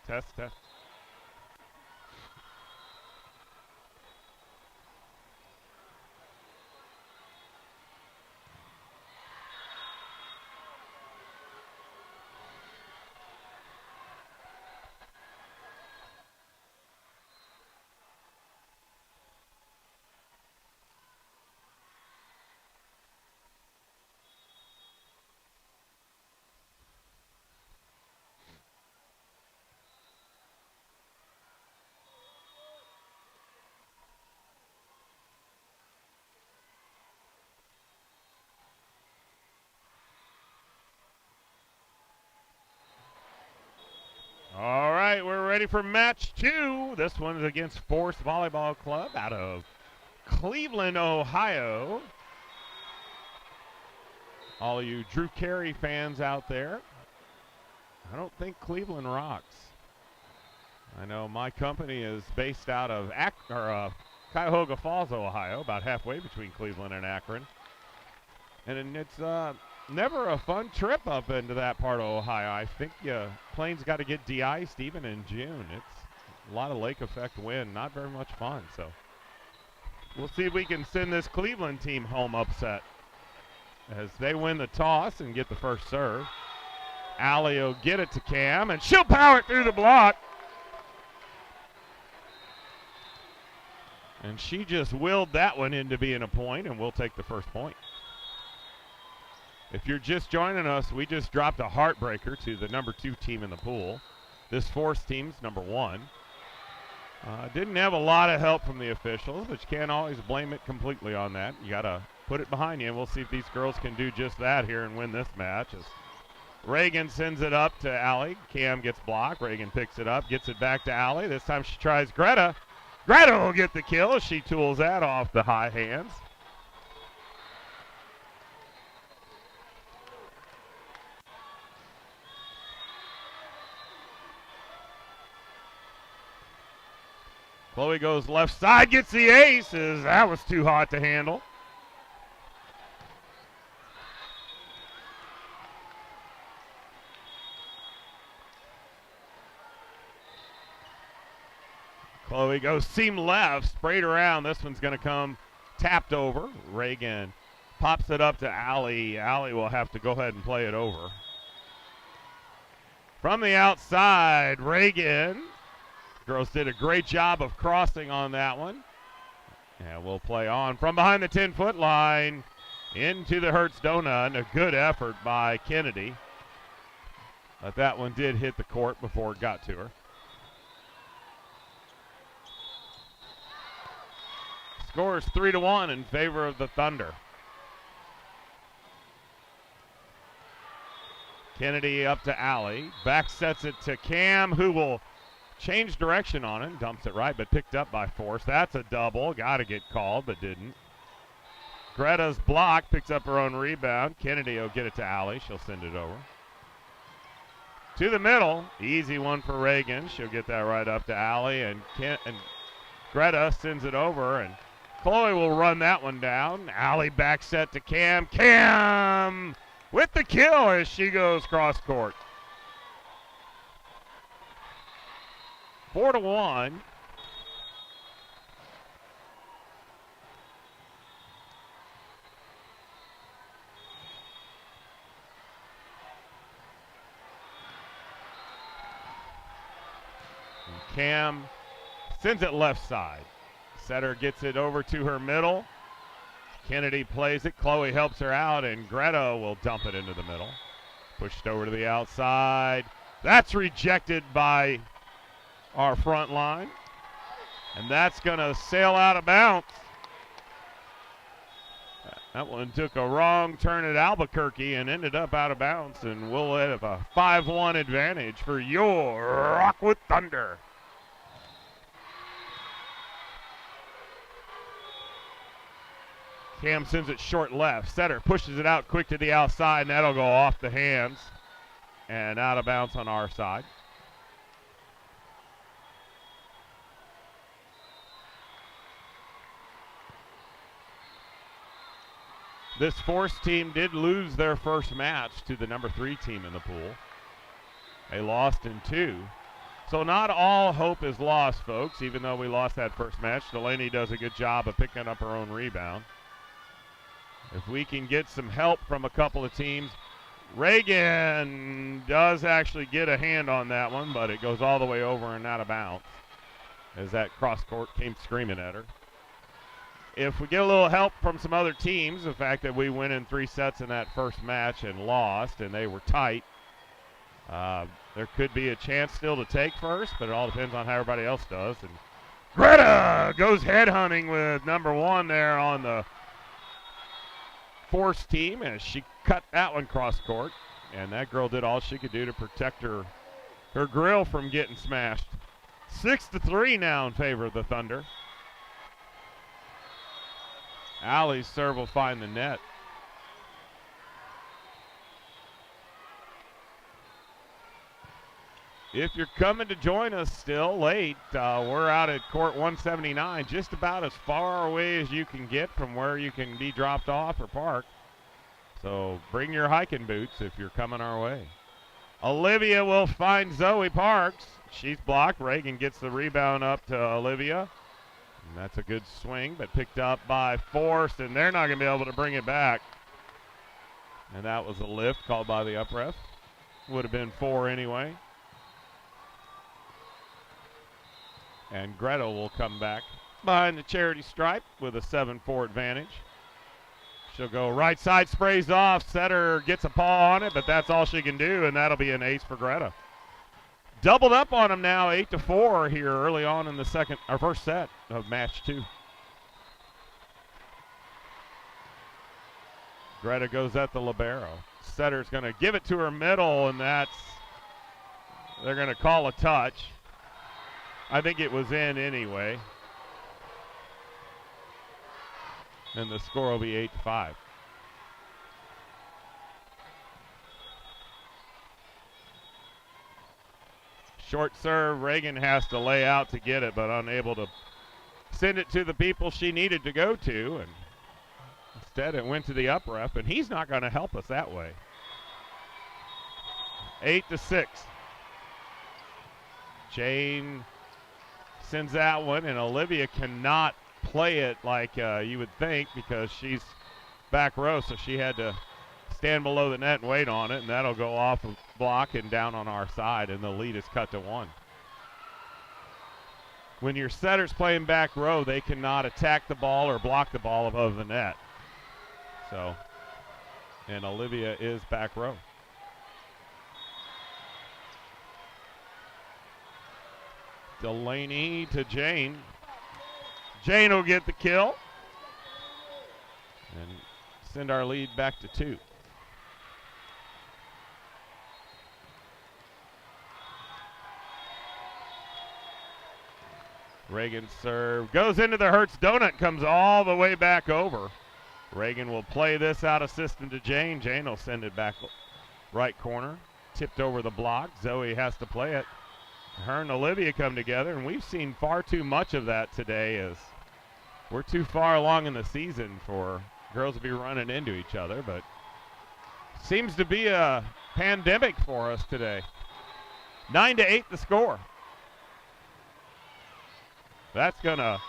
Test, test. All right, we're ready for match 2. This one's against Force Volleyball Club out of Cleveland, Ohio. All you Drew Carey fans out there, I don't think Cleveland rocks. I know my company is based out of Cuyahoga Falls, Ohio, about halfway between Cleveland and Akron. And it's never a fun trip up into that part of Ohio. I think planes got to get de-iced even in June. It's a lot of lake effect wind, not very much fun. So we'll see if we can send this Cleveland team home upset as they win the toss and get the first serve. Allie will get it to Cam, and she'll power it through the block. And she just willed that one into being a point, and we'll take the first point. If you're just joining us, we just dropped a heartbreaker to the number 2 team in the pool. This Force team's number 1. Didn't have a lot of help from the officials, but you can't always blame it completely on that. You got to put it behind you, and we'll see if these girls can do just that here and win this match. As Reagan sends it up to Allie. Cam gets blocked. Reagan picks it up, gets it back to Allie. This time she tries Greta. Greta will get the kill as she tools that off the high hands. Chloe goes left side, gets the ace, as that was too hot to handle. Chloe goes seam left, sprayed around. This one's going to come tapped over. Reagan pops it up to Allie. Allie will have to go ahead and play it over. From the outside, Reagan. Girls did a great job of crossing on that one. And we'll play on from behind the 10-foot line into the Hertz Donut. A good effort by Kennedy. But that one did hit the court before it got to her. Score is 3-1 in favor of the Thunder. Kennedy up to Allie. Back sets it to Cam, who will change direction on it. Dumps it right, but picked up by Force. That's a double. Got to get called, but didn't. Greta's block, picks up her own rebound. Kennedy will get it to Allie. She'll send it over. To the middle. Easy one for Reagan. She'll get that right up to Allie, and Greta sends it over, and Chloe will run that one down. Allie back set to Cam. Cam with the kill as she goes cross court. 4-1. And Cam sends it left side. Setter gets it over to her middle. Kennedy plays it. Chloe helps her out, and Greta will dump it into the middle. Pushed over to the outside. That's rejected by our front line. And that's going to sail out of bounds. That one took a wrong turn at Albuquerque and ended up out of bounds, and we'll have a 5-1 advantage for your Rockwood Thunder. Cam sends it short left. Setter pushes it out quick to the outside, and that'll go off the hands and out of bounds on our side. This Force team did lose their first match to the number 3 team in the pool. They lost in 2. So So not all hope is lost, folks, even though we lost that first match. Delaney does a good job of picking up her own rebound. If we can get some help from a couple of teams. Reagan does actually get a hand on that one, but it goes all the way over and out of bounds as that cross court came screaming at her. If we get a little help from some other teams, the fact that we went in 3 sets in that first match and lost, and they were tight, there could be a chance still to take first, but it all depends on how everybody else does. And Greta goes headhunting with number 1 there on the Force team, and she cut that one cross court, and that girl did all she could do to protect her grill from getting smashed. 6-3 now in favor of the Thunder. Allie's serve will find the net. If you're coming to join us still late, we're out at court 179, just about as far away as you can get from where you can be dropped off or parked. So bring your hiking boots if you're coming our way. Olivia will find Zoe Parks. She's blocked. Reagan gets the rebound up to Olivia. And that's a good swing, but picked up by Force, and they're not going to be able to bring it back. And that was a lift called by the up ref. Would have been 4 anyway. And Greta will come back behind the charity stripe with a 7-4 advantage. She'll go right side, sprays off. Setter gets a paw on it, but that's all she can do, and that'll be an ace for Greta. Doubled up on them now, 8-4 here early on in the first set of match 2. Greta goes at the libero. Setter's going to give it to her middle, and they're going to call a touch. I think it was in anyway. And the score will be 8-5. Short serve, Reagan has to lay out to get it, but unable to send it to the people she needed to go to. And instead it went to the up ref, and he's not going to help us that way. 8-6. Jane sends that one, and Olivia cannot play it like you would think because she's back row, so she had to stand below the net and wait on it, and that'll go off a block and down on our side, and the lead is cut to 1. When your setter's playing back row, they cannot attack the ball or block the ball above the net. So, and Olivia is back row. Delaney to Jane. Jane will get the kill and send our lead back to 2. Reagan serve goes into the Hertz donut, comes all the way back over. Reagan will play this out of system to Jane. Jane will send it back right corner. Tipped over the block. Zoe has to play it. Her and Olivia come together, and we've seen far too much of that today as we're too far along in the season for girls to be running into each other, but seems to be a pandemic for us today. 9-8 the score. That's going to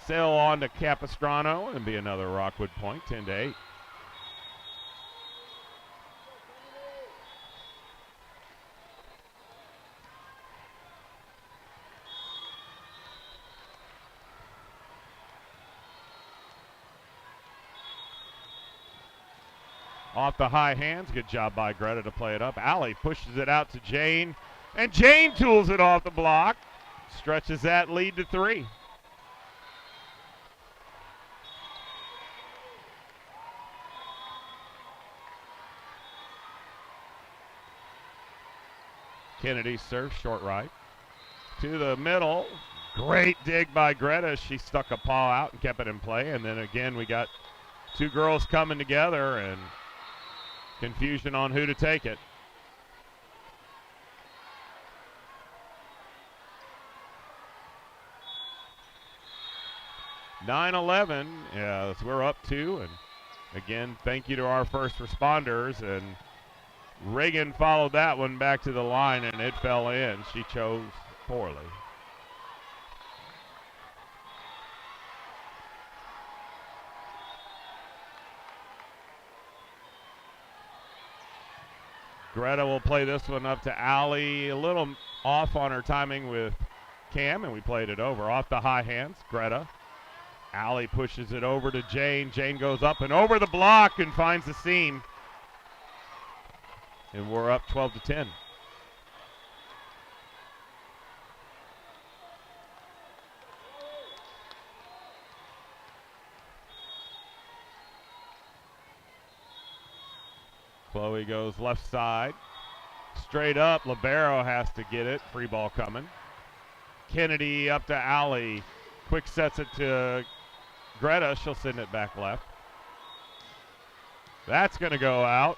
sail on to Capistrano and be another Rockwood point, 10-8. Off the high hands, good job by Greta to play it up. Allie pushes it out to Jane, and Jane tools it off the block. Stretches that lead to 3. Kennedy serves short right. To the middle. Great dig by Greta. She stuck a paw out and kept it in play. And then again, we got 2 girls coming together and confusion on who to take it. (9-11). Yes, we're up 2, and again, thank you to our first responders. And Reagan followed that one back to the line, and it fell in. She chose poorly. Greta will play this one up to Allie. A little off on her timing with Cam, and we played it over. Off the high hands, Greta. Allie pushes it over to Jane. Jane goes up and over the block and finds the seam. And we're up 12-10. Chloe goes left side. Straight up, Libero has to get it. Free ball coming. Kennedy up to Allie. Quick sets it to Greta. She'll send it back left. That's going to go out.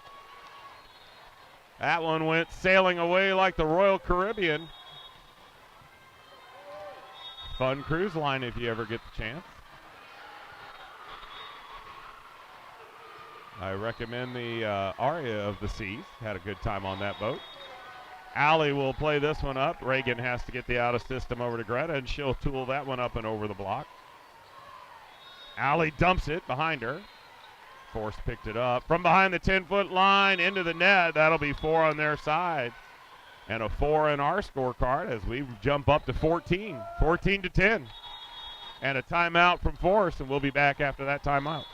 That one went sailing away like the Royal Caribbean. Fun cruise line if you ever get the chance. I recommend the Aria of the Seas. Had a good time on that boat. Allie will play this one up. Reagan has to get the out of system over to Greta, and she'll tool that one up and over the block. Allie dumps it behind her. Force picked it up. From behind the 10-foot line into the net. That'll be 4 on their side. And a 4 in our scorecard as we jump up to 14. 14-10. And a timeout from Force, and we'll be back after that timeout.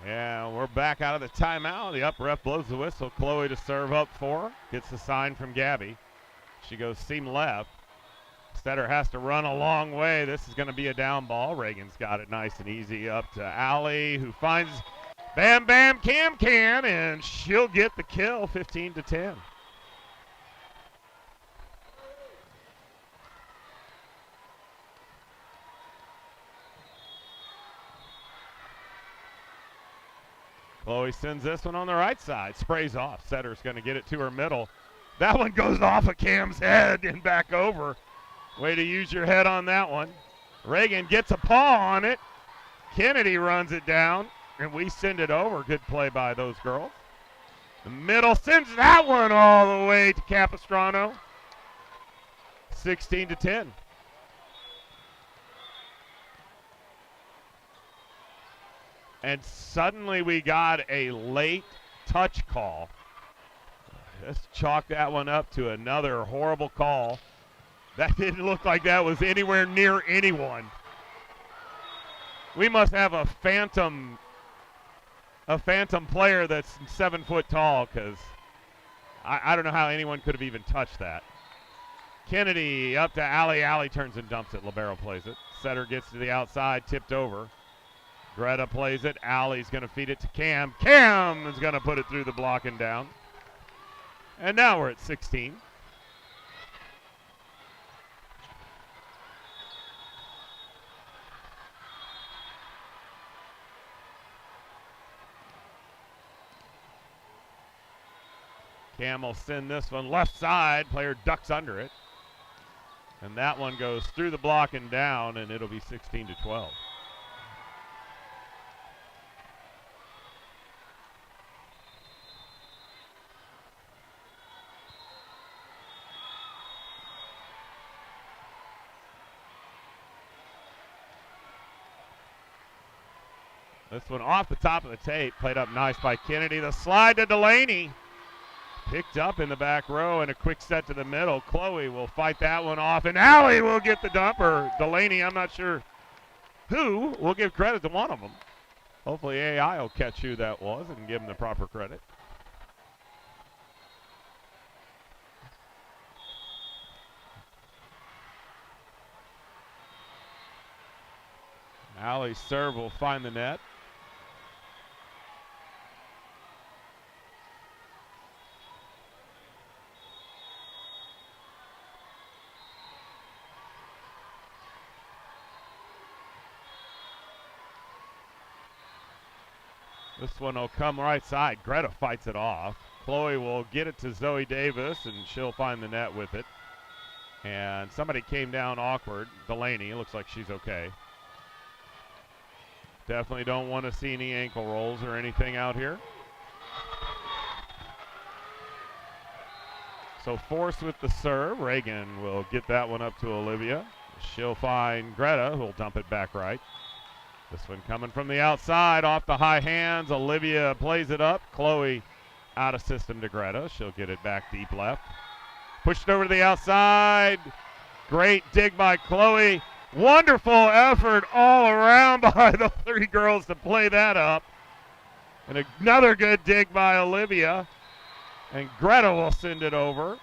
Yeah, we're back out of the timeout. The up ref blows the whistle. Chloe to serve up for. Gets the sign from Gabby. She goes seam left. Stetter has to run a long way. This is going to be a down ball. Reagan's got it nice and easy up to Allie, who finds Bam Bam Cam, and she'll get the kill, 15-10. Chloe sends this one on the right side. Sprays off. Setter's going to get it to her middle. That one goes off of Cam's head and back over. Way to use your head on that one. Reagan gets a paw on it. Kennedy runs it down, and we send it over. Good play by those girls. The middle sends that one all the way to Capistrano. 16-10. And suddenly we got a late touch call. Let's chalk that one up to another horrible call. That didn't look like that was anywhere near anyone. We must have a phantom player that's 7 foot tall, because I don't know how anyone could have even touched that. Kennedy up to Allie. Allie turns and dumps it. Libero plays it. Setter gets to the outside, tipped over. Greta plays it. Allie's going to feed it to Cam. Cam is going to put it through the block and down. And now we're at 16. Cam will send this one left side. Player ducks under it. And that one goes through the block and down, and it'll be 16-12. This one off the top of the tape, played up nice by Kennedy. The slide to Delaney. Picked up in the back row and a quick set to the middle. Chloe will fight that one off, and Allie will get the dumper. Delaney, I'm not sure who. We'll give credit to one of them. Hopefully AI will catch who that was and give them the proper credit. Molly's serve will find the net. This one will come right side. Greta fights it off. Chloe will get it to Zoe Davis, and she'll find the net with it. And somebody came down awkward. Delaney, looks like she's okay. Definitely don't want to see any ankle rolls or anything out here. So Force with the serve. Reagan will get that one up to Olivia. She'll find Greta, who'll dump it back right. This one coming from the outside off the high hands. Olivia plays it up. Chloe out of system to Greta. She'll get it back deep left. Pushed over to the outside. Great dig by Chloe. Wonderful effort all around by the three girls to play that up. And another good dig by Olivia. And Greta will send it over.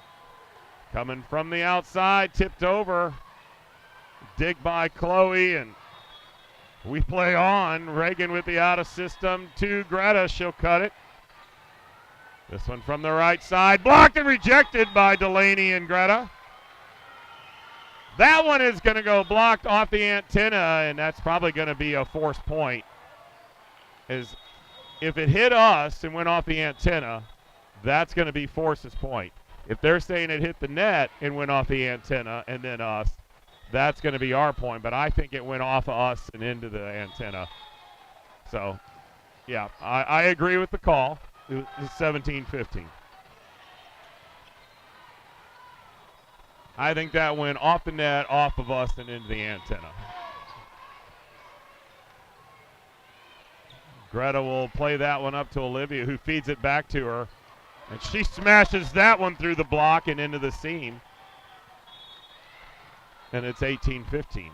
Coming from the outside, tipped over. Dig by Chloe, and we play on. Reagan with the out of system to Greta. She'll cut it. This one from the right side. Blocked and rejected by Delaney and Greta. That one is going to go blocked off the antenna, and that's probably going to be a forced point. Is if it hit us and went off the antenna, that's going to be Force's point. If they're saying it hit the net and went off the antenna and then us, that's going to be our point, but I think it went off of us and into the antenna. So, yeah, I agree with the call. It was 17-15. I think that went off the net, off of us, and into the antenna. Greta will play that one up to Olivia, who feeds it back to her. And she smashes that one through the block and into the seam. And it's 18-15.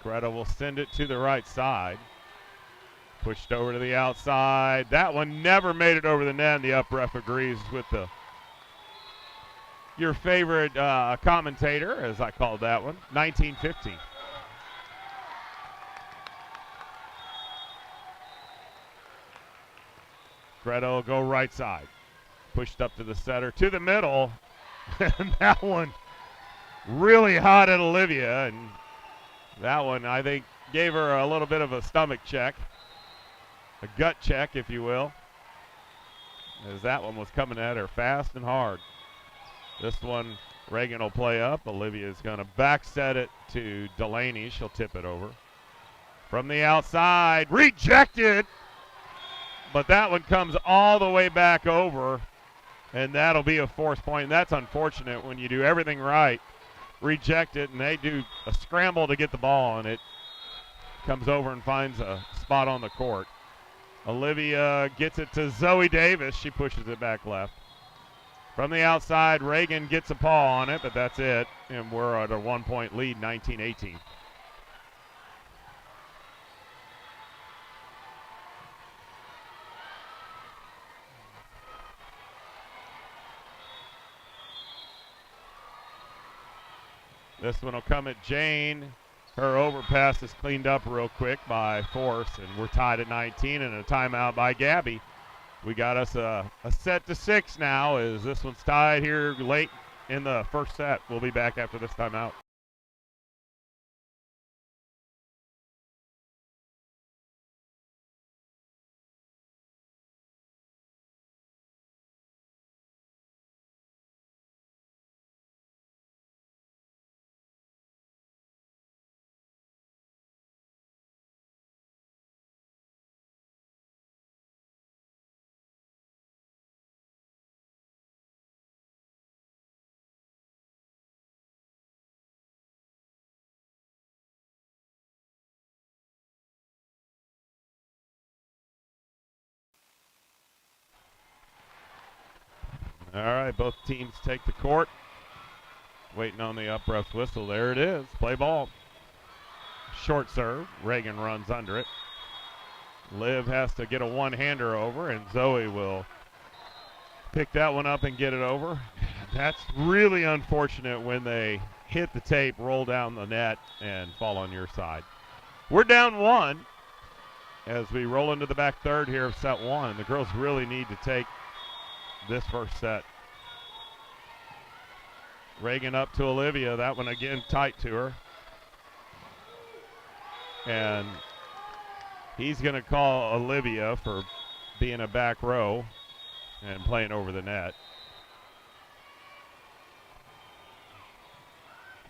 Greta will send it to the right side. Pushed over to the outside. That one never made it over the net. The up ref agrees with your favorite commentator, as I called that one. 19-15. Greta will go right side. Pushed up to the center, to the middle. And that one really hot at Olivia. And that one, I think, gave her a little bit of a stomach check. A gut check, if you will. As that one was coming at her fast and hard. This one, Reagan will play up. Olivia's going to back set it to Delaney. She'll tip it over. From the outside, rejected. But that one comes all the way back over. And that'll be a forced point. And that's unfortunate when you do everything right. Reject it, and they do a scramble to get the ball, and it comes over and finds a spot on the court. Olivia gets it to Zoe Davis. She pushes it back left. From the outside, Reagan gets a paw on it, but that's it. And we're at a 1-point lead, 19-18. This one will come at Jane. Her overpass is cleaned up real quick by Force, and we're tied at 19, and a timeout by Gabby. We got us a set to 6 now, as this one's tied here late in the first set. We'll be back after this timeout. All right, both teams take the court. Waiting on the up ref's whistle. There it is. Play ball. Short serve. Reagan runs under it. Liv has to get a one-hander over, and Zoe will pick that one up and get it over. That's really unfortunate when they hit the tape, roll down the net, and fall on your side. We're down 1 as we roll into the back third here of set 1. The girls really need to take this first set. Reagan up to Olivia. That one again tight to her. And he's going to call Olivia for being a back row and playing over the net.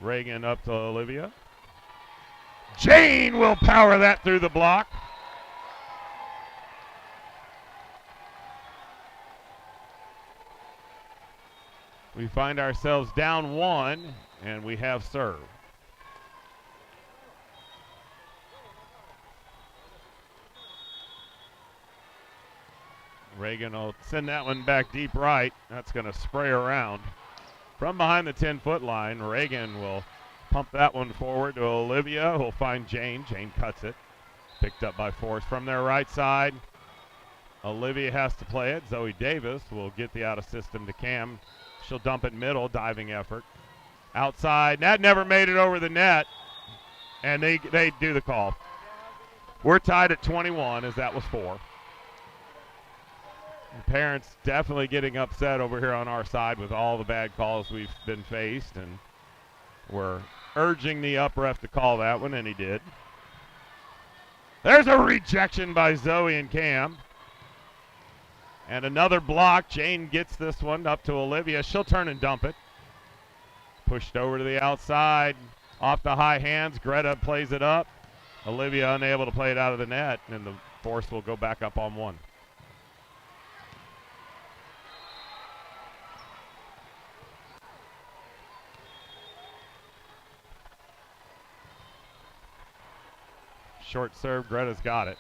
Reagan up to Olivia. Jane will power that through the block. We find ourselves down 1, and we have serve. Reagan will send that one back deep right. That's going to spray around. From behind the 10-foot line, Reagan will pump that one forward to Olivia, who'll find Jane. Jane cuts it. Picked up by Force from their right side. Olivia has to play it. Zoe Davis will get the out of system to Cam. She'll dump it middle, diving effort. Outside, that never made it over the net, and they do the call. We're tied at 21 as that was 4. The parents definitely getting upset over here on our side with all the bad calls we've been faced, and we're urging the up ref to call that one, and he did. There's a rejection by Zoe and Cam. And another block. Jane gets this one up to Olivia. She'll turn and dump it. Pushed over to the outside. Off the high hands. Greta plays it up. Olivia unable to play it out of the net, and the Force will go back up on 1. Short serve. Greta's got it.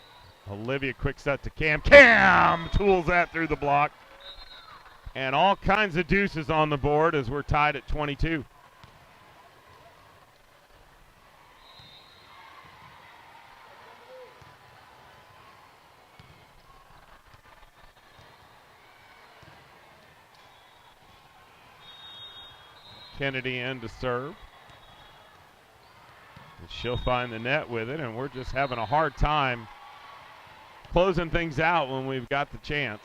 Olivia quick set to Cam. Cam tools that through the block. And all kinds of deuces on the board as we're tied at 22. Kennedy in to serve. And she'll find the net with it, and we're just having a hard time closing things out when we've got the chance.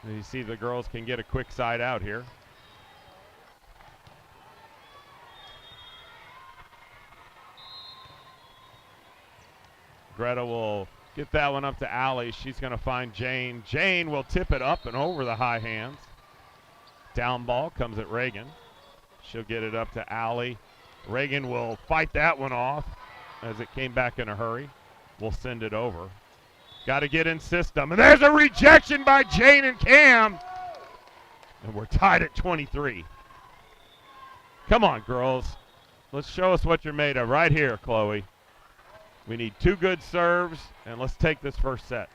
And you see the girls can get a quick side out here. Greta will get that one up to Allie. She's going to find Jane. Jane will tip it up and over the high hands. Down ball comes at Reagan. She'll get it up to Allie. Reagan will fight that one off as it came back in a hurry. We'll send it over. Got to get in system. And there's a rejection by Jane and Cam. And we're tied at 23. Come on, girls. Let's show us what you're made of right here, Chloe. We need 2 good serves, and let's take this first set.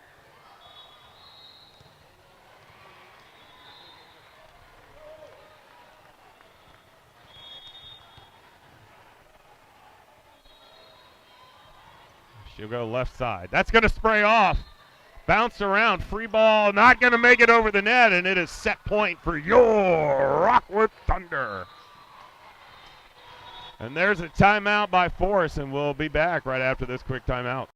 She'll go left side. That's going to spray off. Bounce around. Free ball. Not going to make it over the net, and it is set point for your Rockwood Thunder. And there's a timeout by Force, and we'll be back right after this quick timeout.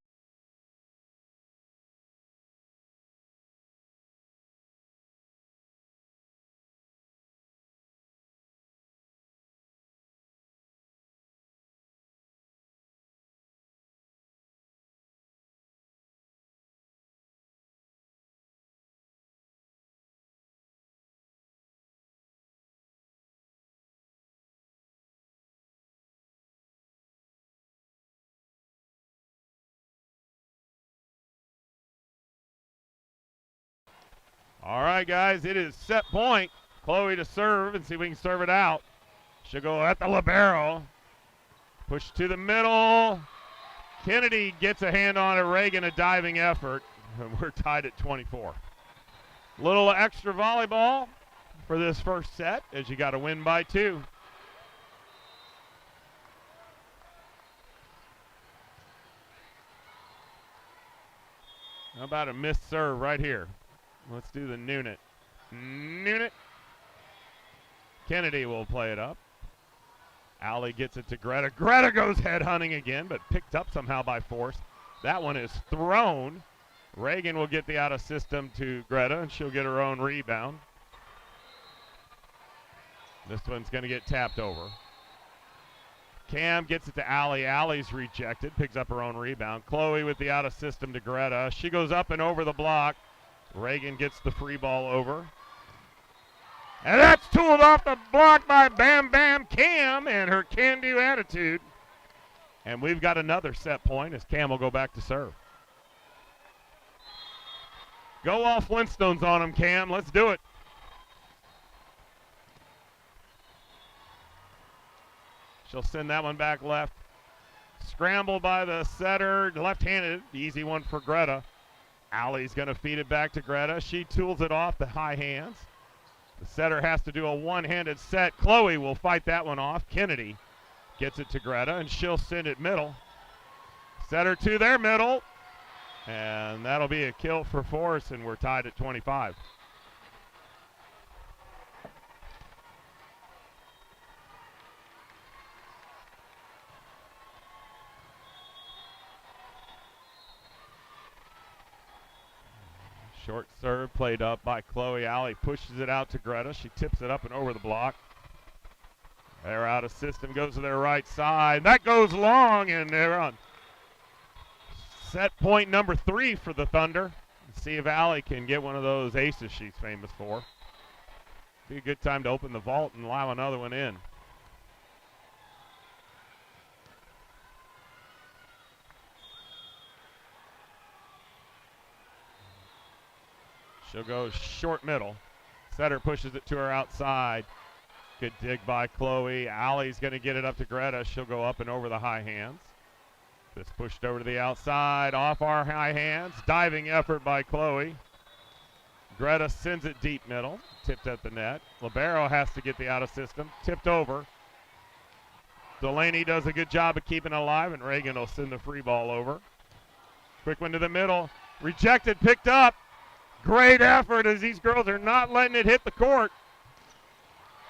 All right, guys, it is set point. Chloe to serve and see if we can serve it out. She'll go at the libero. Push to the middle. Kennedy gets a hand on it. Reagan, a diving effort. And we're tied at 24. Little extra volleyball for this first set as you got to win by 2. How about a missed serve right here? Let's do the Noonet. Noonet. Kennedy will play it up. Allie gets it to Greta. Greta goes head hunting again, but picked up somehow by force. That one is thrown. Reagan will get the out of system to Greta, and she'll get her own rebound. This one's going to get tapped over. Cam gets it to Allie. Allie's rejected, picks up her own rebound. Chloe with the out of system to Greta. She goes up and over the block. Reagan gets the free ball over. And that's tooled off the block by Bam Bam Cam and her can-do attitude. And we've got another set point as Cam will go back to serve. Go all Flintstones on him, Cam. Let's do it. She'll send that one back left. Scramble by the setter, left-handed. Easy one for Greta. Allie's going to feed it back to Greta. She tools it off the high hands. The setter has to do a one-handed set. Chloe will fight that one off. Kennedy gets it to Greta, and she'll send it middle. Setter to their middle. And that'll be a kill for Force, and we're tied at 25. Short serve played up by Chloe. Allie pushes it out to Greta. She tips it up and over the block. They're out of system, goes to their right side. That goes long, and they're on set point number 3 for the Thunder. Let's see if Allie can get one of those aces she's famous for. Be a good time to open the vault and allow another one in. She'll go short middle. Setter pushes it to her outside. Good dig by Chloe. Allie's going to get it up to Greta. She'll go up and over the high hands. This pushed over to the outside, off our high hands. Diving effort by Chloe. Greta sends it deep middle, tipped at the net. Libero has to get the out of system, tipped over. Delaney does a good job of keeping it alive, and Reagan will send the free ball over. Quick one to the middle, rejected, picked up. Great effort as these girls are not letting it hit the court.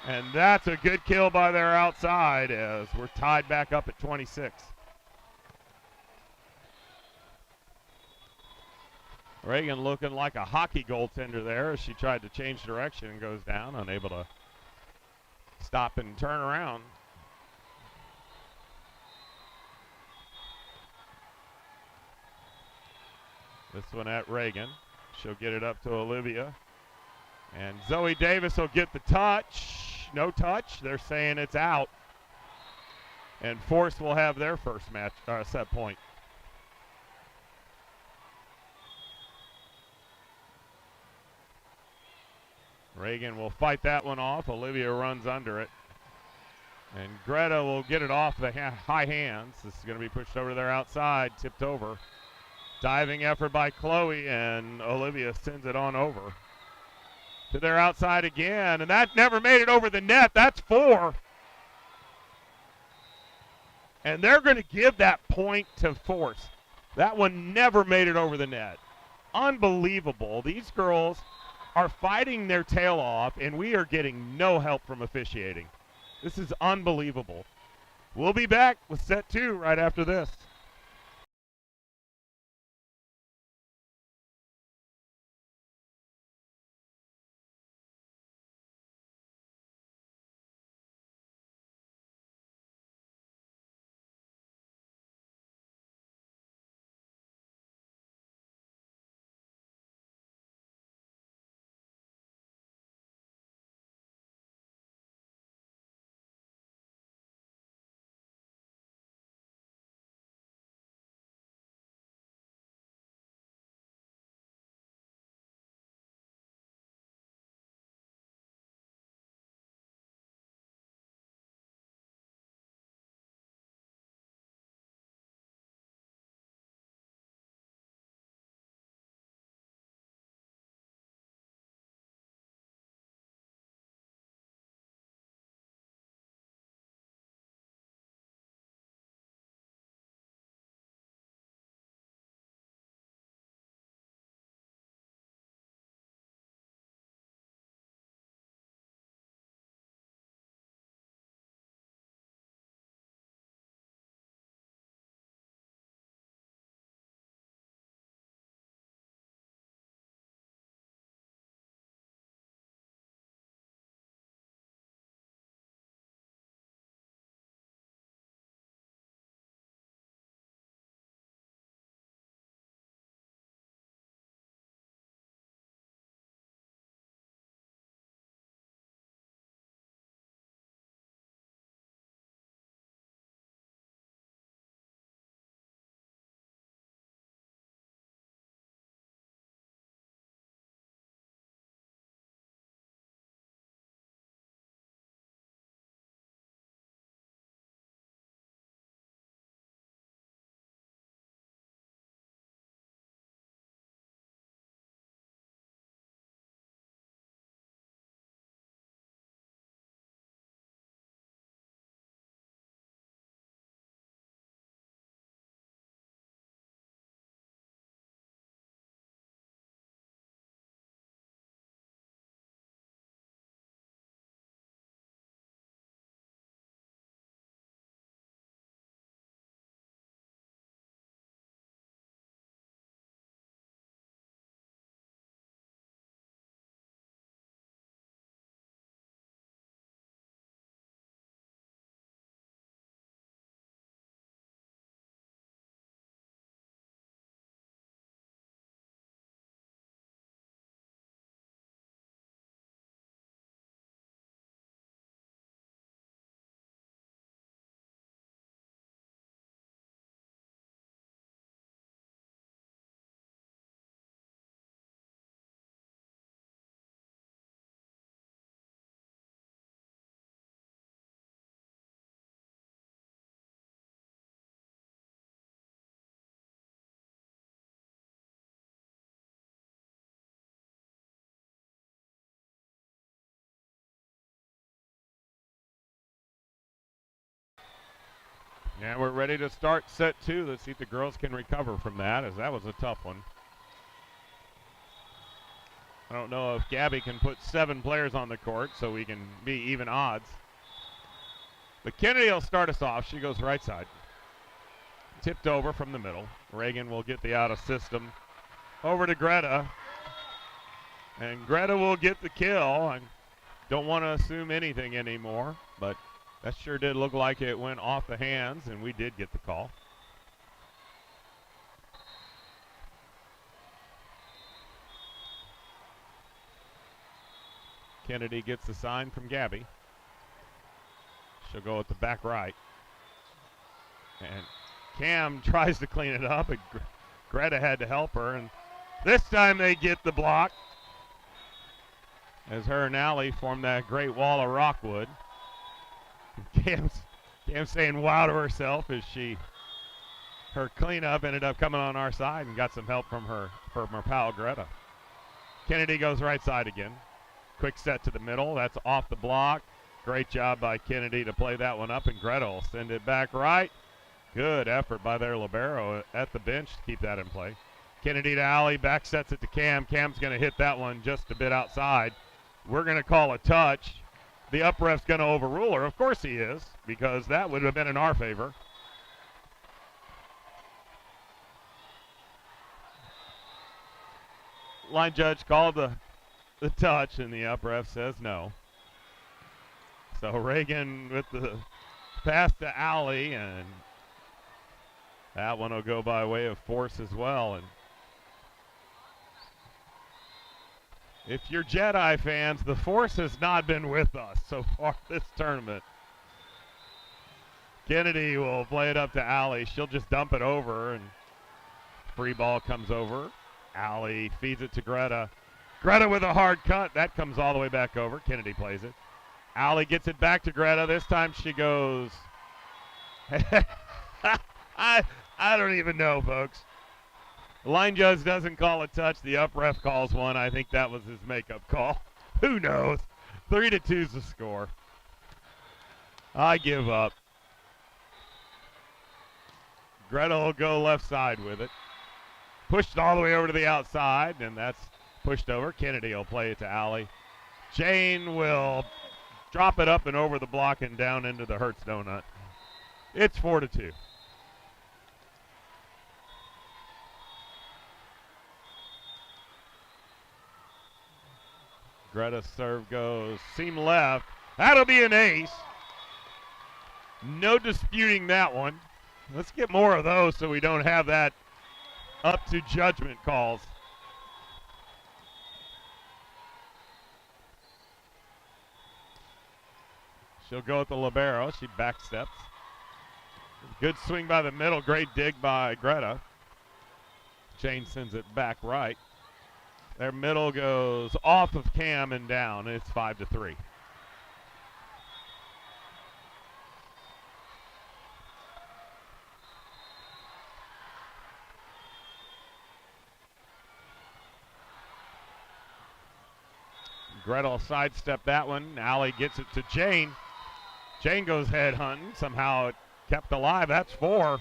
And that's a good kill by their outside as we're tied back up at 26. Reagan looking like a hockey goaltender there as she tried to change direction and goes down, unable to stop and turn around. This one at Reagan. She'll get it up to Olivia. And Zoe Davis will get the touch. No touch. They're saying it's out. And Force will have their first set point. Reagan will fight that one off. Olivia runs under it. And Greta will get it off the high hands. This is going to be pushed over to their outside, tipped over. Diving effort by Chloe, and Olivia sends it on over. To their outside again, and that never made it over the net. That's 4. And they're going to give that point to Force. That one never made it over the net. Unbelievable. These girls are fighting their tail off, and we are getting no help from officiating. This is unbelievable. We'll be back with set 2 right after this. And we're ready to start set two. Let's see if the girls can recover from that, as that was a tough one. I don't know if Gabby can put 7 players on the court so we can be even odds. But Kennedy will start us off. She goes right side. Tipped over from the middle. Reagan will get the out of system over to Greta. And Greta will get the kill. I don't want to assume anything anymore, but that sure did look like it went off the hands, and we did get the call. Kennedy gets the sign from Gabby. She'll go at the back right. And Cam tries to clean it up, and Greta had to help her. And this time they get the block, as her and Allie form that great wall of rockwood. Cam's saying wow to herself as her cleanup ended up coming on our side and got some help from her pal Greta. Kennedy goes right side again. Quick set to the middle. That's off the block. Great job by Kennedy to play that one up, and Greta will send it back right. Good effort by their libero at the bench to keep that in play. Kennedy to Allie, back sets it to Cam. Cam's going to hit that one just a bit outside. We're going to call a touch. The up ref's going to overrule her. Of course he is, because that would have been in our favor. Line judge called the touch, and the up ref says no. So Reagan with the pass to Allie, and that one will go by way of force as well. And if you're Jedi fans, the force has not been with us so far this tournament. Kennedy will play it up to Allie. She'll just dump it over, and free ball comes over. Allie feeds it to Greta. Greta with a hard cut. That comes all the way back over. Kennedy plays it. Allie gets it back to Greta. This time she goes. I don't even know, folks. The line judge doesn't call a touch. The up ref calls one. I think that was his makeup call. Who knows? 3-2 is the score. I give up. Greta will go left side with it. Pushed all the way over to the outside, and that's pushed over. Kennedy will play it to Allie. Jane will drop it up and over the block and down into the Hertz donut. It's 4-2. Greta's serve goes seam left. That'll be an ace. No disputing that one. Let's get more of those so we don't have that up to judgment calls. She'll go with the libero. She backsteps. Good swing by the middle. Great dig by Greta. Jane sends it back right. Their middle goes off of Cam and down. It's 5-3. Greta will sidestep that one. Allie gets it to Jane. Jane goes head hunting. Somehow it kept alive. That's 4.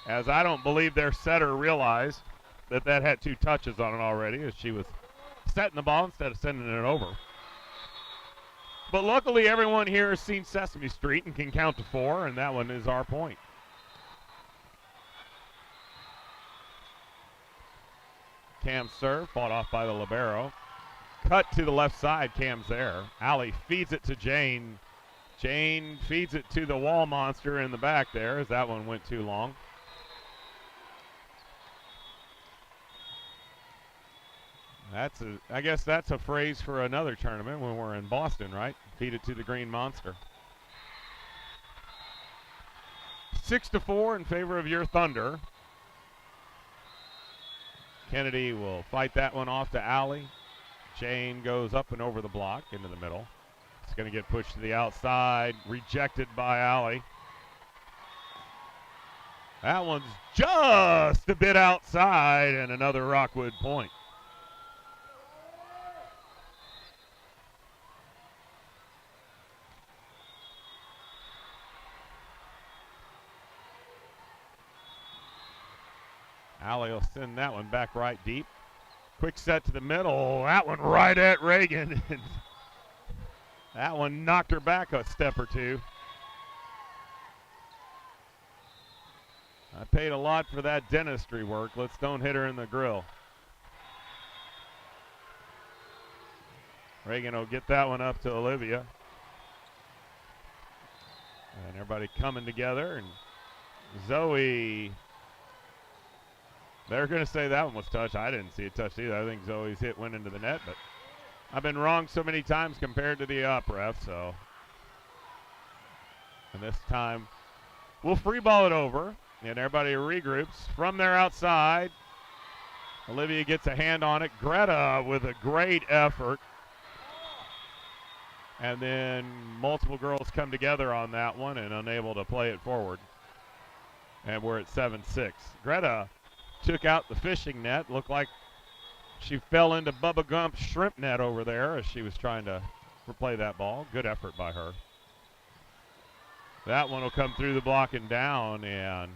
As I don't believe their setter realized that had 2 touches on it already, as she was setting the ball instead of sending it over. But luckily everyone here has seen Sesame Street and can count to 4, and that one is our point. Cam's serve, fought off by the libero. Cut to the left side, Cam's there. Allie feeds it to Jane. Jane feeds it to the wall monster in the back there, as that one went too long. I guess that's a phrase for another tournament when we're in Boston, right? Feed it to the green monster. 6-4 in favor of your Thunder. Kennedy will fight that one off to Allie. Jane goes up and over the block into the middle. It's going to get pushed to the outside, rejected by Allie. That one's just a bit outside, and another Rockwood point. Allie will send that one back right deep. Quick set to the middle. That one right at Reagan. That one knocked her back a step or two. I paid a lot for that dentistry work. Let's don't hit her in the grill. Reagan will get that one up to Olivia. And everybody coming together. And Zoe, they're going to say that one was touched. I didn't see it touched either. I think Zoe's hit went into the net, but I've been wrong so many times compared to the up ref, so. And this time, we'll free ball it over, and everybody regroups from their outside. Olivia gets a hand on it. Greta with a great effort. And then multiple girls come together on that one and unable to play it forward. And we're at 7-6. Greta took out the fishing net. Looked like she fell into Bubba Gump's shrimp net over there as she was trying to replay that ball. Good effort by her. That one will come through the block and down. And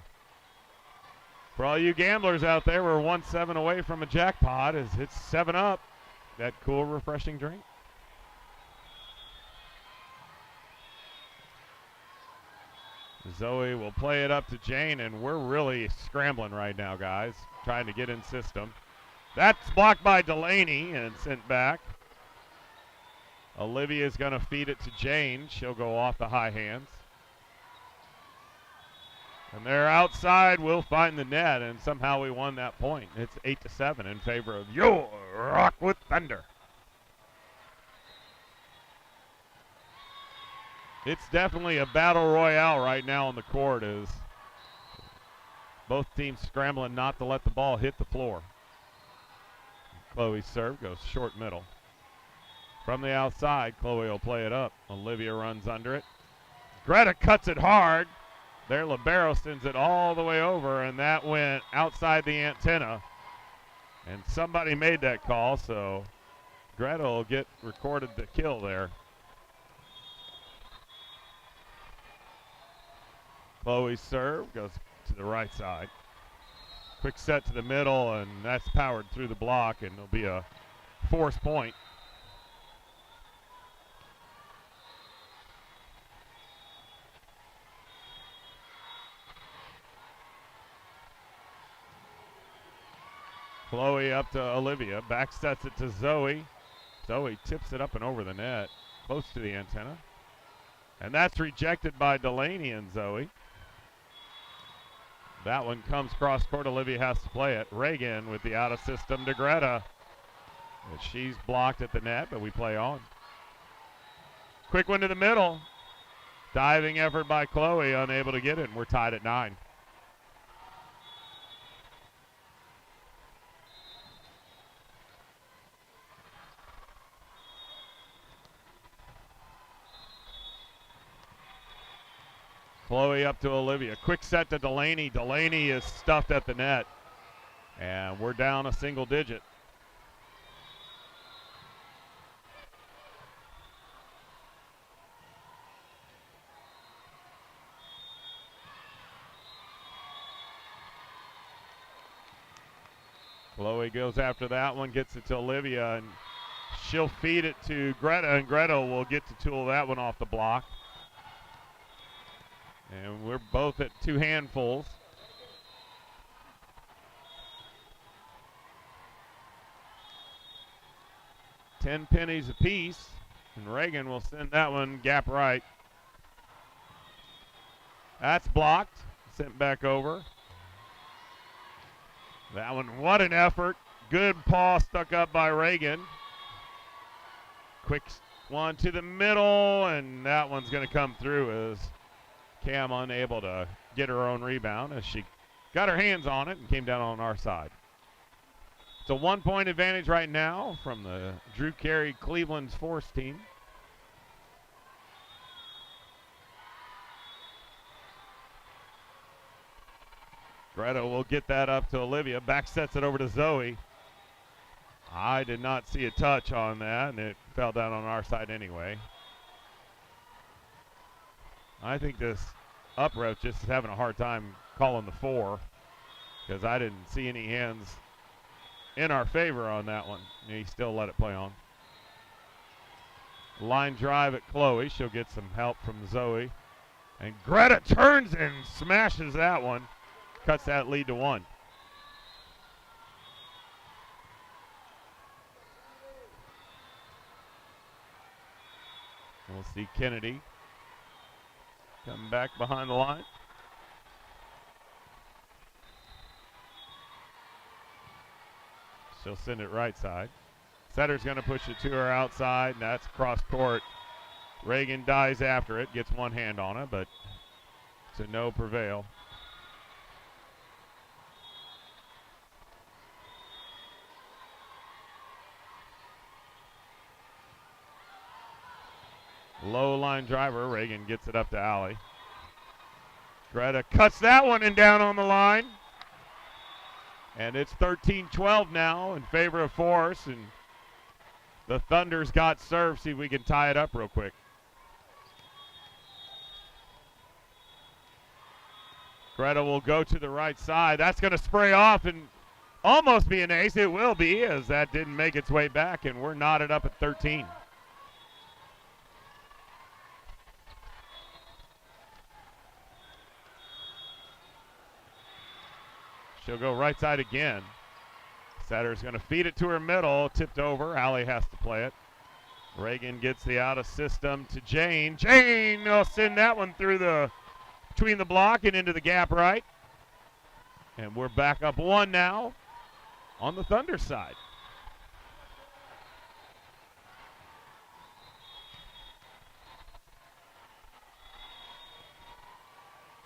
for all you gamblers out there, we're 1-7 away from a jackpot as it's 7-up. That cool, refreshing drink. Zoe will play it up to Jane, and we're really scrambling right now, guys, trying to get in system. That's blocked by Delaney and sent back. Olivia's going to feed it to Jane. She'll go off the high hands. And they're outside. We'll find the net, and somehow we won that point. It's 8-7 in favor of your Rockwood Thunder. It's definitely a battle royale right now on the court as both teams scrambling not to let the ball hit the floor. Chloe's serve goes short middle. From the outside, Chloe will play it up. Olivia runs under it. Greta cuts it hard. Their libero sends it all the way over, and that went outside the antenna. And somebody made that call, so Greta will get recorded the kill there. Chloe's serve goes to the right side. Quick set to the middle, and that's powered through the block, and it'll be a force point. Chloe up to Olivia. Back sets it to Zoe. Zoe tips it up and over the net, close to the antenna. And that's rejected by Delaney and Zoe. That one comes cross court. Olivia has to play it. Reagan with the out of system to Greta. And she's blocked at the net, but we play on. Quick one to the middle. Diving effort by Chloe, unable to get it, and we're tied at 9. Chloe up to Olivia. Quick set to Delaney. Delaney is stuffed at the net. And we're down a single digit. Chloe goes after that one, gets it to Olivia, and she'll feed it to Greta, and Greta will get to tool that one off the block. And we're both at 2 handfuls. $10 pennies apiece, and Reagan will send that one gap right. That's blocked, sent back over. That one, what an effort. Good paw stuck up by Reagan. Quick one to the middle, and that one's going to come through as Cam unable to get her own rebound as she got her hands on it and came down on our side. It's a 1-point advantage right now from the Drew Carey Cleveland's Force team. Greta will get that up to Olivia. Back sets it over to Zoe. I did not see a touch on that, and it fell down on our side anyway. I think this up ref just is having a hard time calling the 4. because I didn't see any hands in our favor on that one. And he still let it play on. Line drive at Chloe. She'll get some help from Zoe. And Greta turns and smashes that one. Cuts that lead to 1. We'll see Kennedy come back behind the line. She'll send it right side. Setter's going to push it to her outside, and that's cross court. Reagan dives after it, gets one hand on it, but to no prevail. Low line driver, Reagan gets it up to Allie. Greta cuts that one and down on the line. And it's 13-12 now in favor of Force, and the Thunder's got serve. See if we can tie it up real quick. Greta will go to the right side. That's going to spray off and almost be an ace. It will be, as that didn't make its way back, and we're knotted up at 13. She'll go right side again. Setter's going to feed it to her middle, tipped over. Allie has to play it. Reagan gets the out of system to Jane. Jane will send that one through between the block and into the gap right. And we're back up 1 now on the Thunder side.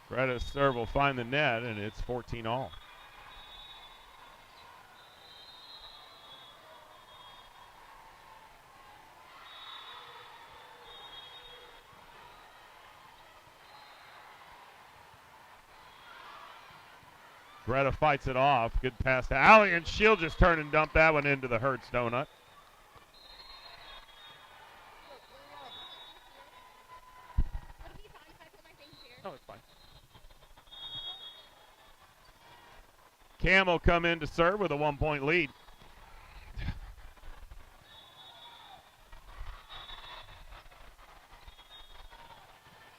Greta's serve will find the net, and it's 14-all. Greta fights it off. Good pass to Allie, and she'll just turn and dump that one into the Hertz donut. Oh, it's fine. Cam will come in to serve with a 1-point lead.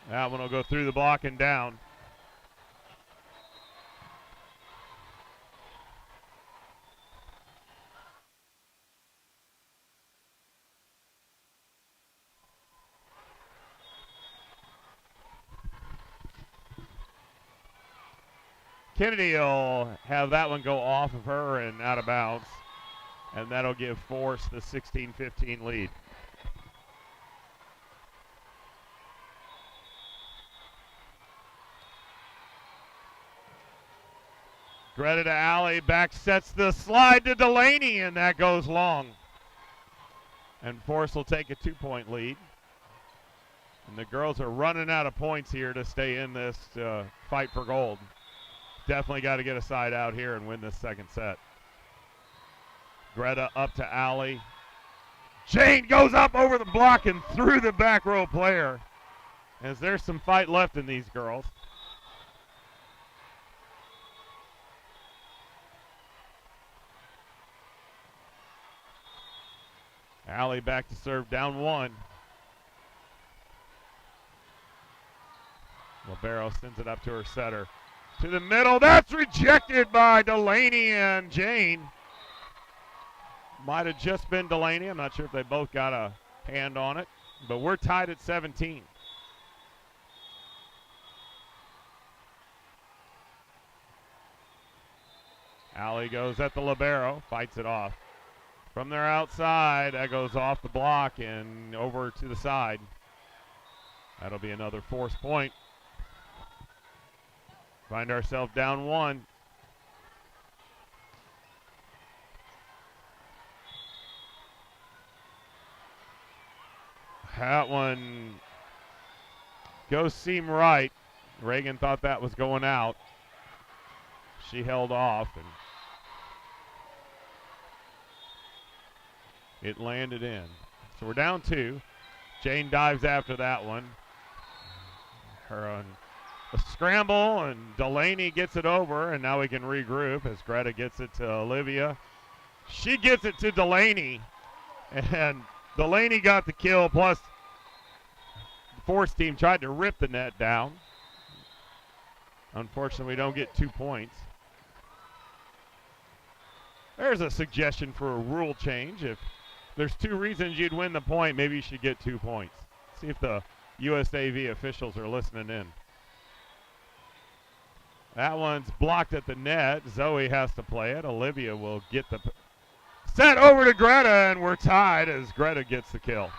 That one will go through the block and down. Kennedy will have that one go off of her and out of bounds, and that'll give Force the 16-15 lead. Greta to Allie, back sets the slide to Delaney, and that goes long. And Force will take a 2-point lead. And the girls are running out of points here to stay in this fight for gold. Definitely got to get a side out here and win this second set. Greta up to Allie. Jane goes up over the block and through the back row player. As there's some fight left in these girls. Allie back to serve, down 1. Libero sends it up to her setter. To the middle, that's rejected by Delaney and Jane. Might have just been Delaney. I'm not sure if they both got a hand on it, but we're tied at 17. Allie goes at the libero, fights it off. From their outside, that goes off the block and over to the side. That'll be another Force point. Find ourselves down 1. That one goes seam right. Reagan thought that was going out. She held off, and it landed in. So we're down 2. Jane dives after that one. Her on scramble, and Delaney gets it over, and now we can regroup as Greta gets it to Olivia. She gets it to Delaney, and Delaney got the kill, plus the Force team tried to rip the net down. Unfortunately, we don't get 2 points. There's a suggestion for a rule change. If there's 2 reasons you'd win the point, maybe you should get 2 points. See if the USAV officials are listening in. That one's blocked at the net. Zoe has to play it. Olivia will get the set over to Greta, and we're tied as Greta gets the kill.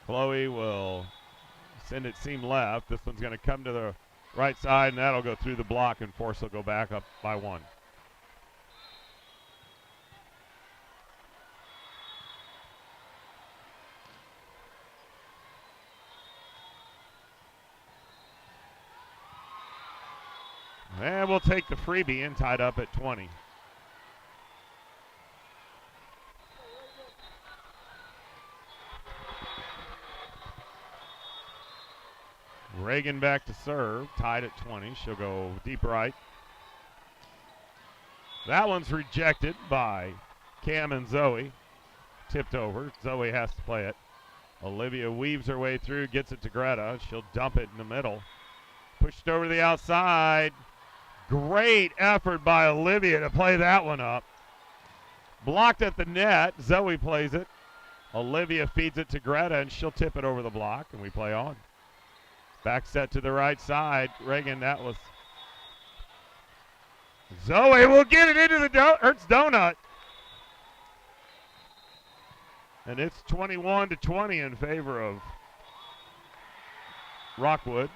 Chloe will send it seam left. This one's going to come to the right side, and that'll go through the block, and Force will go back up by 1. And we'll take the freebie in, tied up at 20. Reagan back to serve, tied at 20. She'll go deep right. That one's rejected by Cam and Zoe. Tipped over. Zoe has to play it. Olivia weaves her way through, gets it to Greta. She'll dump it in the middle. Pushed over to the outside. Great effort by Olivia to play that one up. Blocked at the net. Zoe plays it. Olivia feeds it to Greta, and she'll tip it over the block, and we play on. Back set to the right side. Reagan, that was. Zoe will get it into the Hertz Donut. And it's 21-20 in favor of Rockwood.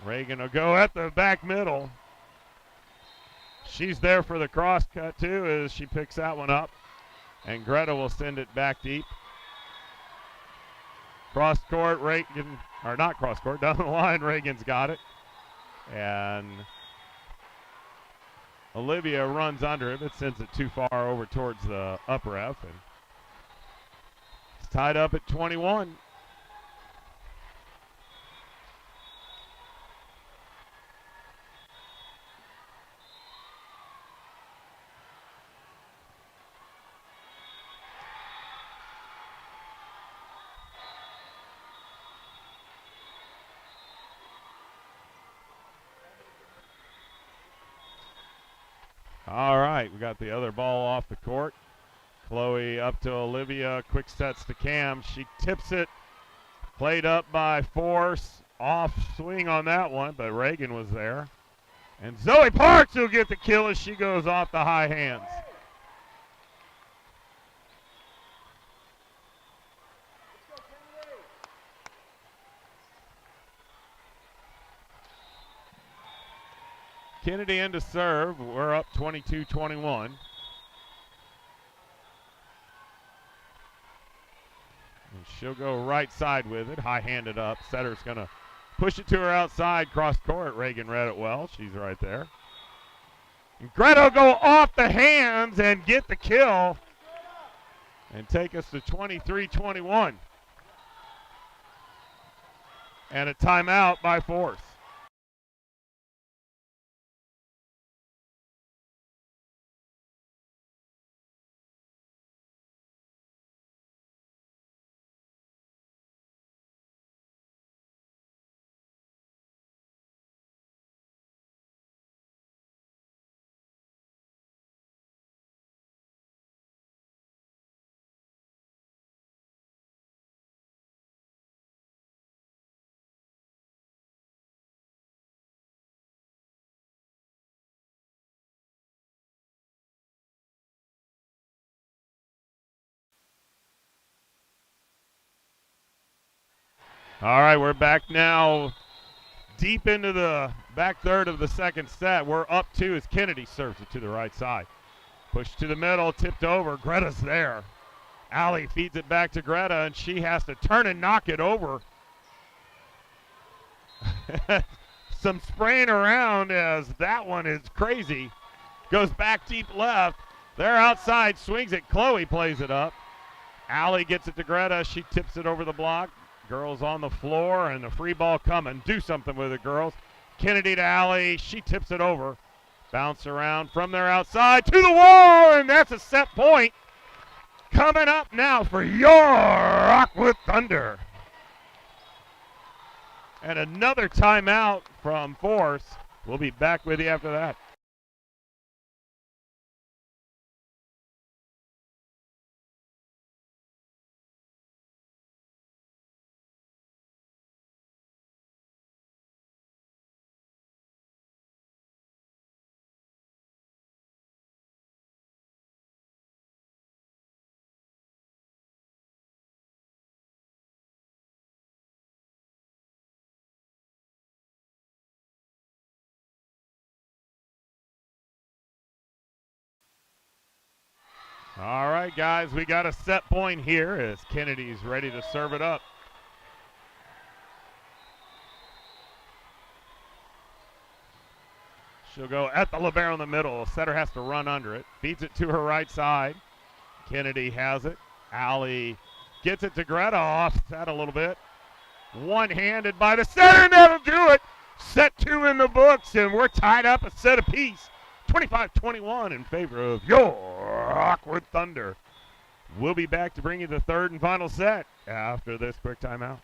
Reagan will go at the back middle. She's there for the cross cut too as she picks that one up. And Greta will send it back deep. Cross court, Reagan, or not cross court, down the line, Reagan's got it. And Olivia runs under it, but sends it too far over towards the up ref. And it's tied up at 21. All right, we got the other ball off the court. Chloe up to Olivia, quick sets to Cam. She tips it, played up by Force. Off swing on that one, but Reagan was there. And Zoe Parks will get the kill as she goes off the high hands. Kennedy in to serve. We're up 22-21. And she'll go right side with it, high-handed up. Setter's going to push it to her outside, cross court. Reagan read it well. She's right there. And Greta will go off the hands and get the kill and take us to 23-21. And a timeout by Force. All right, we're back now deep into the back third of the second set. We're up 2 as Kennedy serves it to the right side. Push to the middle, tipped over. Greta's there. Allie feeds it back to Greta, and she has to turn and knock it over. Some spraying around as that one is crazy. Goes back deep left. They're outside, swings it. Chloe plays it up. Allie gets it to Greta. She tips it over the block. Girls on the floor, and the free ball coming. Do something with it, girls. Kennedy to Allie. She tips it over. Bounce around from their outside to the wall, and that's a set point. Coming up now for your Rockwood Thunder. And another timeout from Force. We'll be back with you after that. All right, guys, we got a set point here as Kennedy's ready to serve it up. She'll go at the libero in the middle. Setter has to run under it. Feeds it to her right side. Kennedy has it. Allie gets it to Greta, off that a little bit. One-handed by the setter, and that'll do it. Set 2 in the books, and we're tied up a set apiece. 25-21 in favor of your Rockwood Thunder. We'll be back to bring you the third and final set after this quick timeout.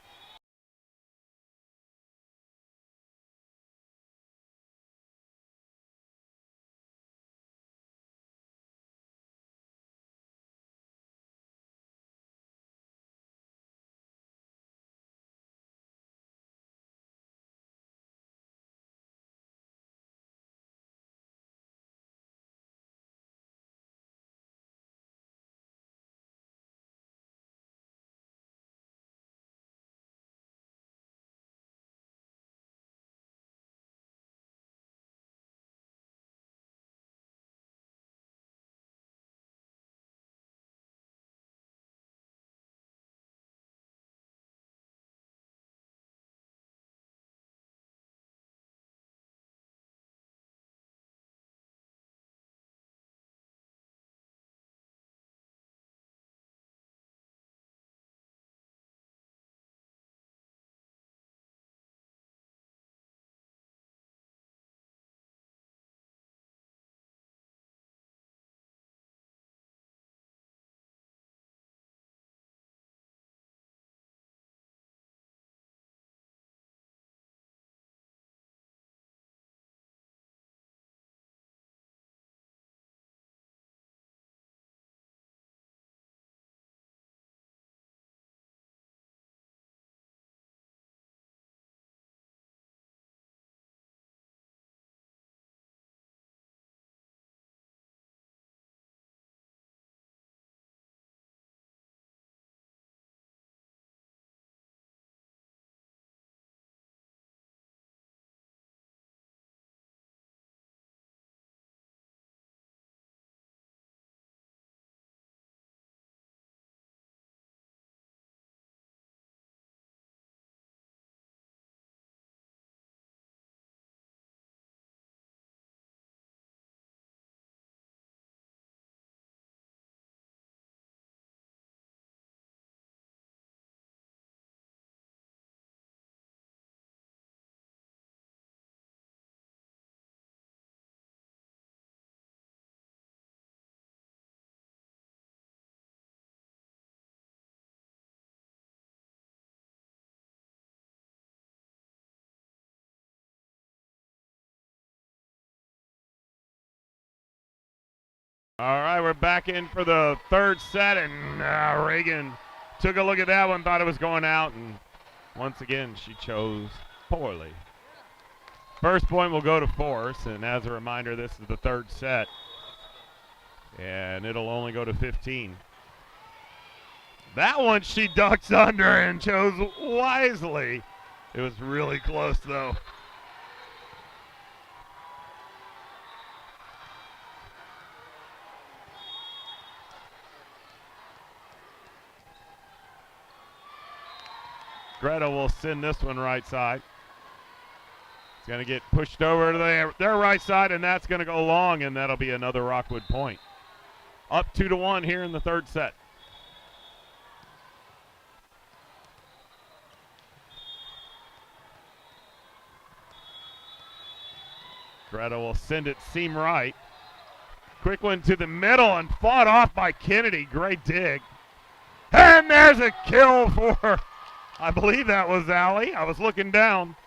All right, we're back in for the third set, and Reagan took a look at that one, thought it was going out, and once again, she chose poorly. First point will go to Force, and as a reminder, this is the third set, and it'll only go to 15. That one she ducks under and chose wisely. It was really close, though. Greta will send this one right side. It's going to get pushed over to their right side, and that's going to go long, and that'll be another Rockwood point. Up 2-1 here in the third set. Greta will send it seam right. Quick one to the middle and fought off by Kennedy. Great dig. And there's a kill for, I believe that was Allie. I was looking down.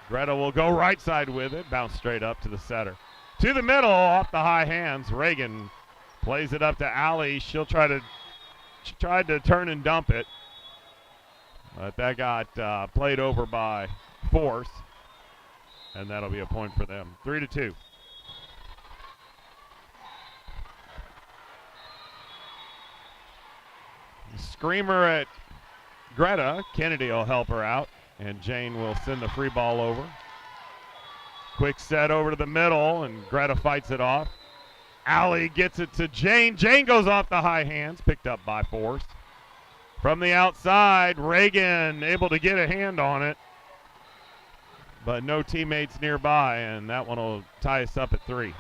Greta will go right side with it. Bounce straight up to the setter. To the middle, off the high hands. Reagan plays it up to Allie. She tried to turn and dump it. But that got played over by Force. And that'll be a point for them. 3-2. Screamer at Greta. Kennedy will help her out. And Jane will send the free ball over. Quick set over to the middle, and Greta fights it off. Allie gets it to Jane. Jane goes off the high hands, picked up by Force. From the outside, Reagan able to get a hand on it. But no teammates nearby, and that one will tie us up at 3.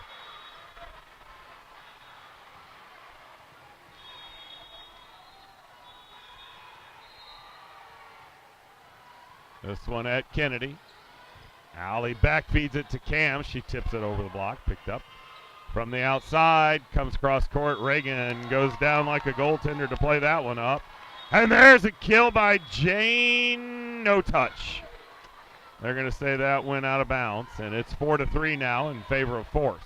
This one at Kennedy. Allie back feeds it to Cam. She tips it over the block, picked up. From the outside, comes across court. Reagan goes down like a goaltender to play that one up. And there's a kill by Jane. No touch. They're going to say that went out of bounds, and it's 4-3 now in favor of Force.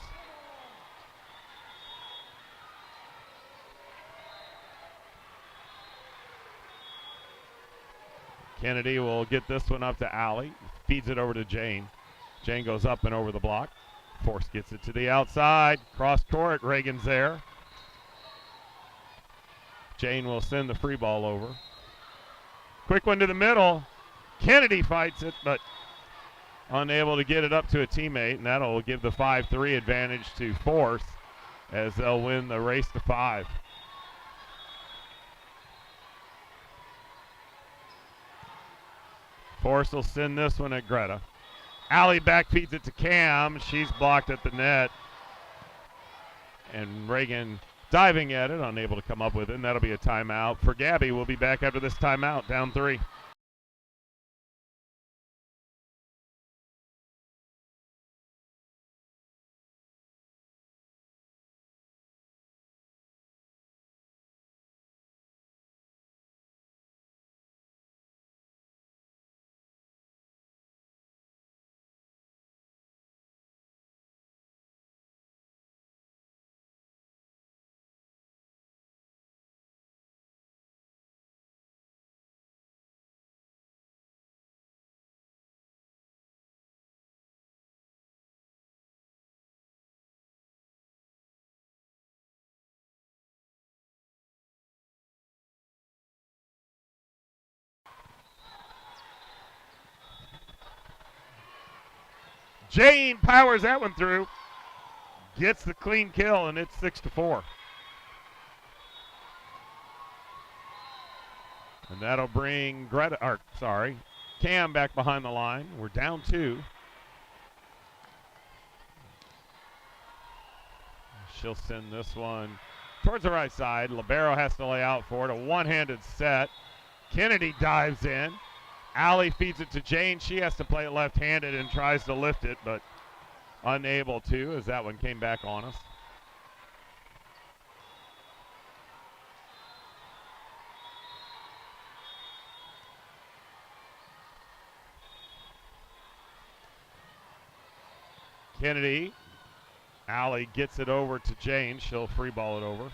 Kennedy will get this one up to Allie. Feeds it over to Jane. Jane goes up and over the block. Force gets it to the outside. Cross court. Reagan's there. Jane will send the free ball over. Quick one to the middle. Kennedy fights it, but unable to get it up to a teammate, and that'll give the 5-3 advantage to Force as they'll win the race to 5. Force will send this one at Greta. Allie back feeds it to Cam. She's blocked at the net. And Reagan diving at it, unable to come up with it, and that'll be a timeout for Gabby. We'll be back after this timeout, down 3. Jane powers that one through. Gets the clean kill, and it's 6-4. And that'll bring Cam back behind the line. We're down 2. She'll send this one towards the right side. Libero has to lay out for it. A one-handed set. Kennedy dives in. Allie feeds it to Jane. She has to play it left-handed and tries to lift it, but unable to as that one came back on us. Kennedy. Allie gets it over to Jane. She'll free ball it over.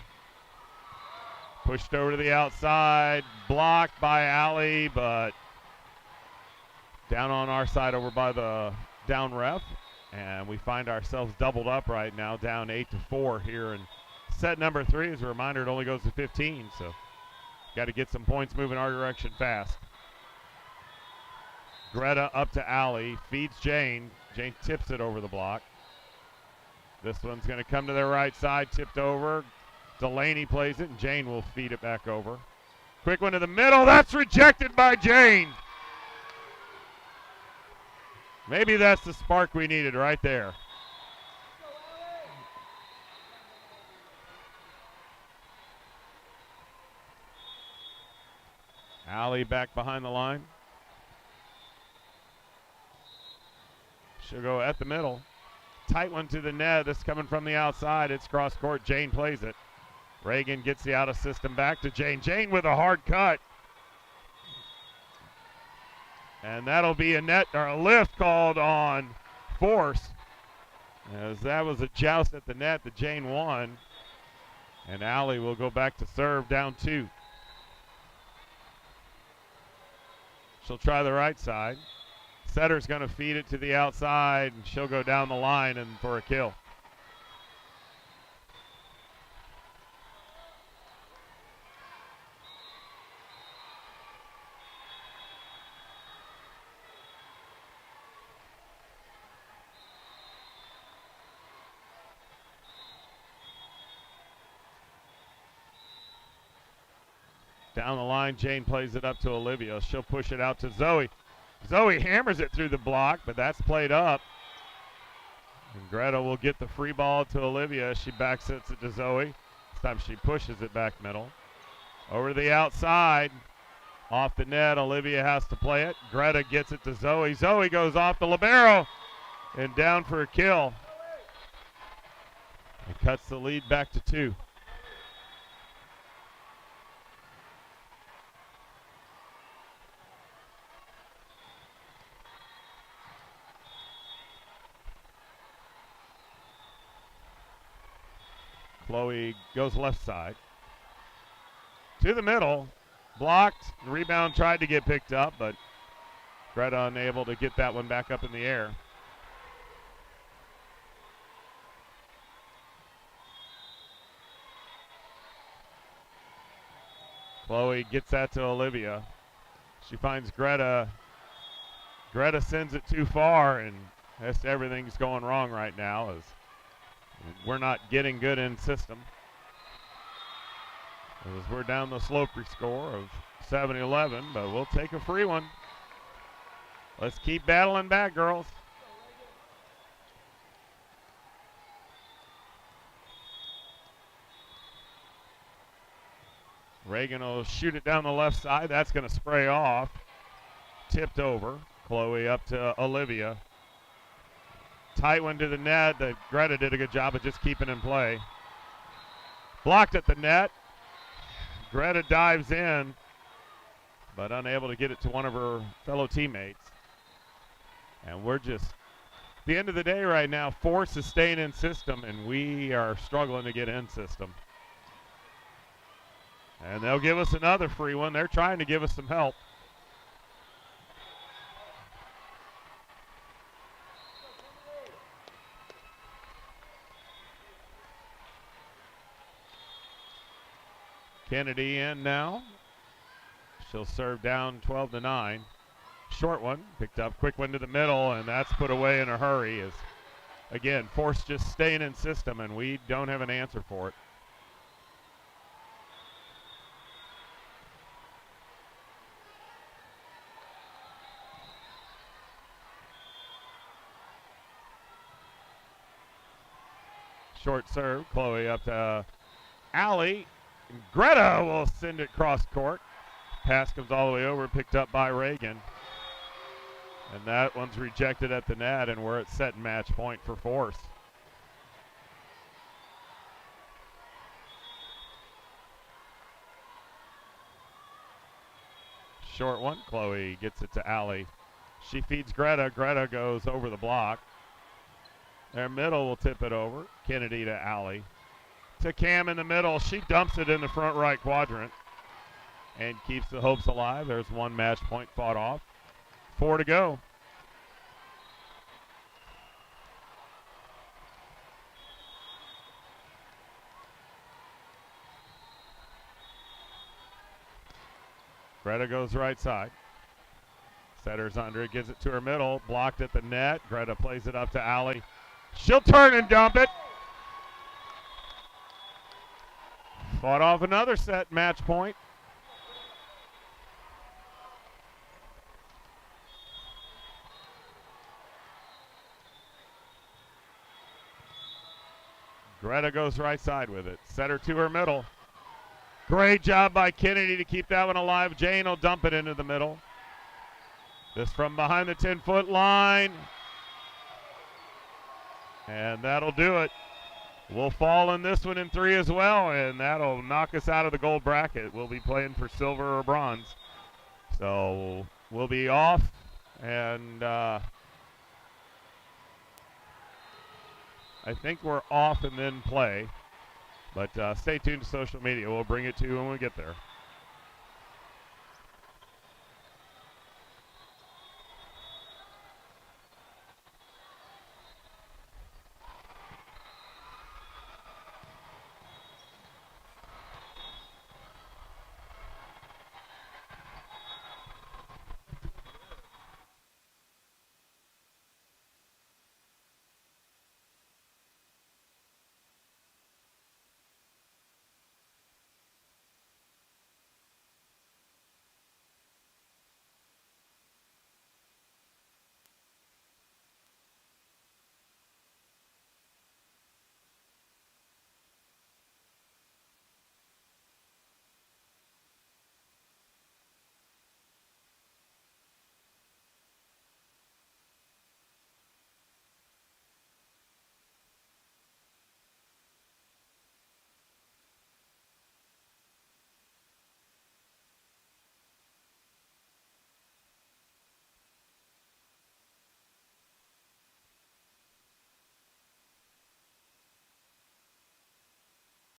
Pushed over to the outside. Blocked by Allie, but down on our side over by the down ref. And we find ourselves doubled up right now, down 8-4 here in set number 3. As a reminder, it only goes to 15, so got to get some points moving our direction fast. Greta up to Allie, feeds Jane. Jane tips it over the block. This one's going to come to their right side, tipped over Delaney plays it, and Jane will feed it back over. Quick one to the middle. That's rejected by Jane. Maybe that's the spark we needed right there. Allie back behind the line. She'll go at the middle. Tight one to the net. This coming from the outside. It's cross court. Jane plays it. Reagan gets the out of system back to Jane. Jane with a hard cut. And that'll be a net or a lift called on Force, as that was a joust at the net that Jane won. And Allie will go back to serve, down 2. She'll try the right side. Setter's going to feed it to the outside, and she'll go down the line and for a kill. Down the line, Jane plays it up to Olivia. She'll push it out to Zoe. Zoe hammers it through the block, but that's played up. And Greta will get the free ball to Olivia. She back sets it to Zoe. This time she pushes it back middle. Over to the outside. Off the net, Olivia has to play it. Greta gets it to Zoe. Zoe goes off the libero and down for a kill. And cuts the lead back to 2. Chloe goes left side. To the middle. Blocked. Rebound tried to get picked up, but Greta unable to get that one back up in the air. Chloe gets that to Olivia. She finds Greta. Greta sends it too far, and everything's going wrong right now as we're not getting good in system. As we're down the Slopry score of 7-11, but we'll take a free one. Let's keep battling back, girls. Reagan will shoot it down the left side. That's going to spray off. Tipped over. Chloe up to Olivia. Tight one to the net. Greta did a good job of just keeping in play. Blocked at the net. Greta dives in, but unable to get it to one of her fellow teammates. And we're just, at the end of the day right now, Force is staying in system, and we are struggling to get in system. And they'll give us another free one. They're trying to give us some help. Kennedy in now. She'll serve down 12-9. Short one, picked up, quick one to the middle, and that's put away in a hurry. As again, Force just staying in system, and we don't have an answer for it. Short serve, Chloe up to Allie. Greta will send it cross court. Pass comes all the way over, picked up by Reagan. And that one's rejected at the net, and we're at set and match point for Force. Short one, Chloe gets it to Allie. She feeds Greta. Greta goes over the block. Their middle will tip it over. Kennedy to Allie. To Cam in the middle. She dumps it in the front right quadrant and keeps the hopes alive. There's one match point fought off. 4 to go. Greta goes right side. Setter's under it, gives it to her middle. Blocked at the net. Greta plays it up to Allie. She'll turn and dump it. fought off another set match point. Greta goes right side with it. Set her to her middle. Great job by Kennedy to keep that one alive. Jane will dump it into the middle. This from behind the 10-foot line. And that'll do it. We'll fall in this one in 3 as well, and that'll knock us out of the gold bracket. We'll be playing for silver or bronze. So we'll be off, and I think we're off and then play. But stay tuned to social media. We'll bring it to you when we get there.